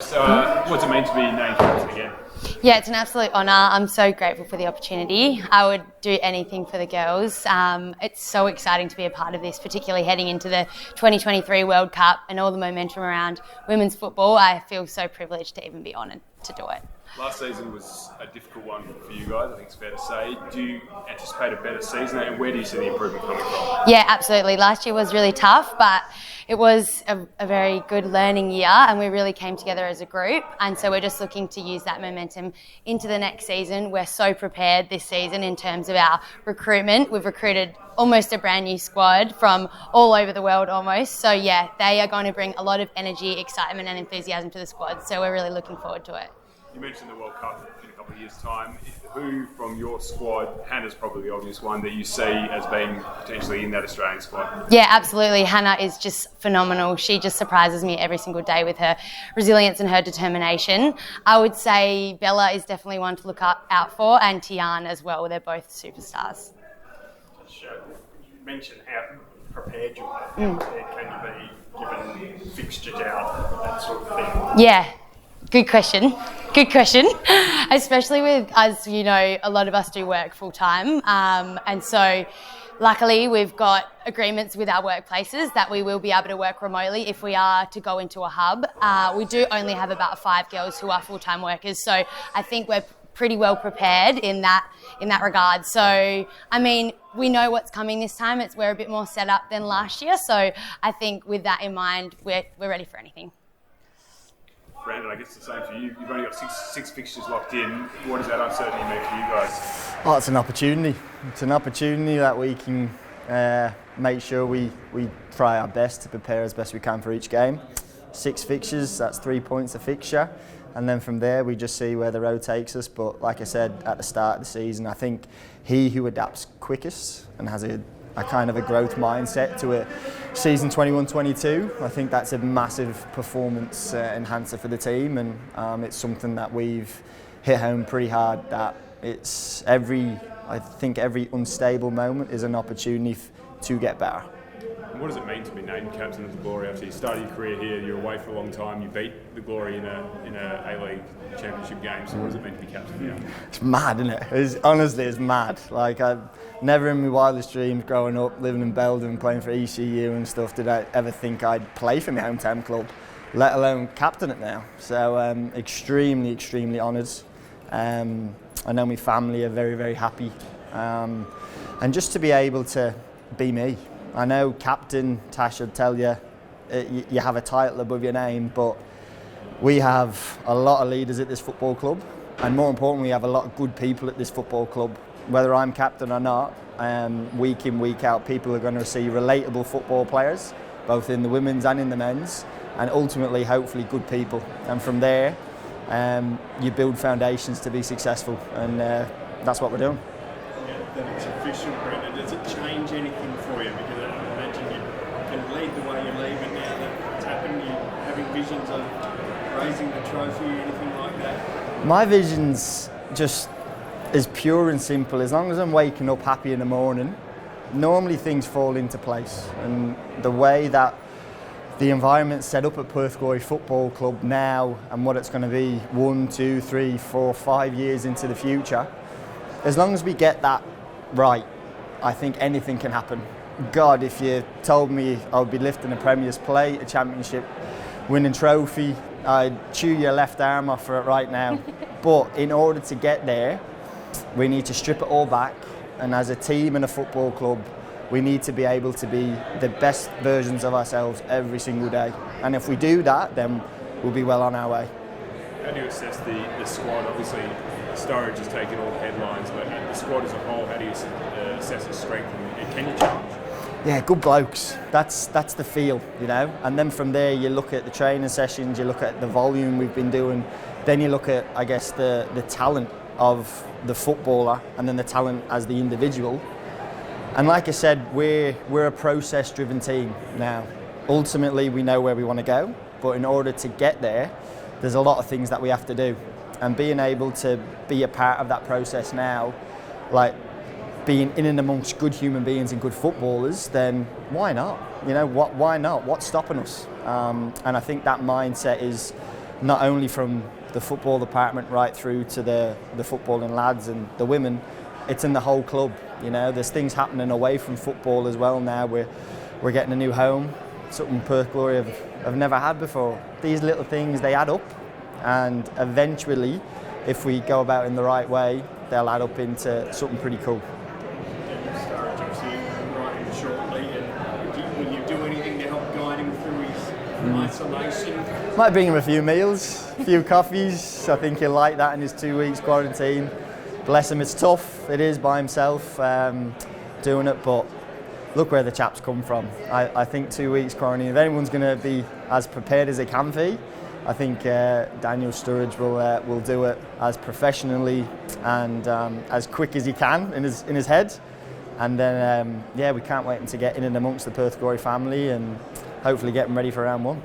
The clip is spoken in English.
So, what's it mean to be named captain again? Yeah, it's an absolute honour. I'm so grateful for the opportunity. I would do anything for the girls. It's so exciting to be a part of this, particularly heading into the 2023 World Cup and all the momentum around women's football. I feel so privileged to even be honoured to do it. Last season was a difficult one for you guys, I think it's fair to say. Do you anticipate a better season, and where do you see the improvement coming from? Yeah, absolutely. Last year was really tough, but it was a very good learning year, and we really came together as a group. And so we're just looking to use that momentum into the next season. We're so prepared this season in terms of our recruitment. We've recruited almost a brand new squad from all over the world almost. So yeah, they are going to bring a lot of energy, excitement and enthusiasm to the squad. So we're really looking forward to it. You mentioned the World Cup in a couple of years' time. Who from your squad, Hannah's probably the obvious one, that you see as being potentially in that Australian squad? Yeah, absolutely. Hannah is just phenomenal. She just surprises me every single day with her resilience and her determination. I would say Bella is definitely one to look out for, and Tian as well. They're both superstars. You mentioned how prepared you are. How prepared can you be given fixtures out, that sort of thing? Yeah. Good question. Especially with, as you know, a lot of us do work full time. And so luckily we've got agreements with our workplaces that we will be able to work remotely if we are to go into a hub. We do only have about 5 girls who are full-time workers. So I think we're pretty well prepared in that regard. So, I mean, we know what's coming this time. We're a bit more set up than last year. So I think with that in mind, we're ready for anything. Brandon, I guess the same for you. You've only got six fixtures locked in. What does that uncertainty mean for you guys? Oh, it's an opportunity. It's an opportunity that we can make sure we try our best to prepare as best we can for each game. 6 fixtures, that's 3 points a fixture. And then from there, we just see where the road takes us. But like I said at the start of the season, I think he who adapts quickest and has a kind of a growth mindset to a season 21-22. I think that's a massive performance enhancer for the team, and it's something that we've hit home pretty hard, that I think every unstable moment is an opportunity to get better. And what does it mean to be named captain of the Glory after you started your career here? You're away for a long time. You beat the Glory in a A-League championship game. So what does it mean to be captain here? It's mad, isn't it? Honestly, it's mad. Like, I've never in my wildest dreams growing up, living in Belgium, playing for ECU and stuff, did I ever think I'd play for my hometown club, let alone captain it now. So extremely, extremely honoured. I know my family are very, very happy. And just to be able to be me. I know Captain Tash would tell you you have a title above your name, but we have a lot of leaders at this football club, and more importantly, we have a lot of good people at this football club. Whether I'm captain or not, week in, week out, people are going to see relatable football players, both in the women's and in the men's, and ultimately, hopefully, good people. And from there, you build foundations to be successful, and that's what we're doing. That it's official, Brendan. Does it change anything for you? Because I imagine you can lead the way you leave, and now that it's happened, you having visions of raising the trophy, anything like that? My vision's just as pure and simple. As long as I'm waking up happy in the morning, normally things fall into place. And the way that the environment's set up at Perth Glory Football Club now, and what it's going to be 1, 2, 3, 4, 5 years into the future, as long as we get that right, I think anything can happen. God, if you told me I would be lifting a Premier's plate, a championship winning trophy, I'd chew your left arm off for it right now. But in order to get there, we need to strip it all back, and as a team and a football club, we need to be able to be the best versions of ourselves every single day. And if we do that, then we'll be well on our way. How do you assess the squad? Obviously, Sturridge has taken all the headlines, but the squad as a whole, how do you assess its strength, and can you challenge? Yeah, good blokes. That's the feel, you know. And then from there, you look at the training sessions, you look at the volume we've been doing, then you look at, I guess, the talent of the footballer, and then the talent as the individual. And like I said, we're a process-driven team now. Ultimately, we know where we want to go, but in order to get there, there's a lot of things that we have to do. And being able to be a part of that process now, like being in and amongst good human beings and good footballers, then why not? You know, why not? What's stopping us? And I think that mindset is not only from the football department right through to the footballing lads and the women, it's in the whole club. You know, there's things happening away from football as well now. We're getting a new home, something Perth Glory have never had before. These little things, they add up, and eventually, if we go about in the right way, they'll add up into something pretty cool. You started obviously riding shortly, and will you do anything to help guide him through his isolation? Might bring him a few meals, a few coffees. I think he'll like that in his 2 weeks quarantine. Bless him, it's tough. It is by himself doing it, but look where the chap's come from. I think 2 weeks quarantine, if anyone's going to be as prepared as they can be, I think Daniel Sturridge will do it as professionally and as quick as he can in his head. And then, we can't wait to get in and amongst the Perth Glory family and hopefully get them ready for round one.